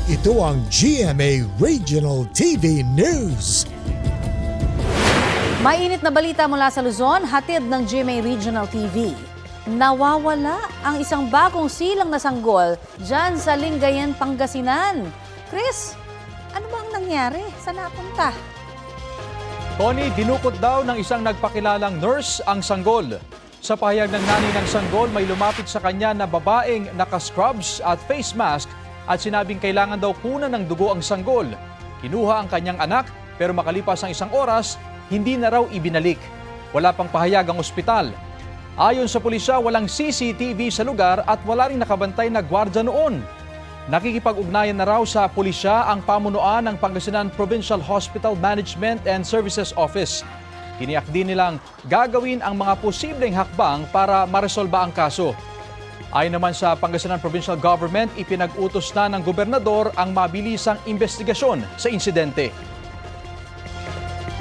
Ito ang GMA Regional TV News. Mainit na balita mula sa Luzon, hatid ng GMA Regional TV. Nawawala ang isang bagong silang na sanggol dyan sa Lingayen, Pangasinan. Chris, ano ba ang nangyari? Saan napunta? Tony, dinukot daw ng isang nagpakilalang nurse ang sanggol. Sa pahayag ng nanay ng sanggol, may lumapit sa kanya na babaeng naka-scrubs at face mask at sinabing kailangan daw kunan ng dugo ang sanggol. Kinuha ang kanyang anak pero makalipas ang isang oras, hindi na raw ibinalik. Wala pang pahayag ang ospital. Ayon sa pulisya, walang CCTV sa lugar at wala ring nakabantay na gwardya noon. Nakikipag-ugnayan na raw sa pulisya ang pamunuan ng Pangasinan Provincial Hospital Management and Services Office. Tiniyak din nilang gagawin ang mga posibleng hakbang para maresolba ang kaso. Ayon naman sa Pangasinan Provincial Government, ipinag-utos na ng gobernador ang mabilisang investigasyon sa insidente.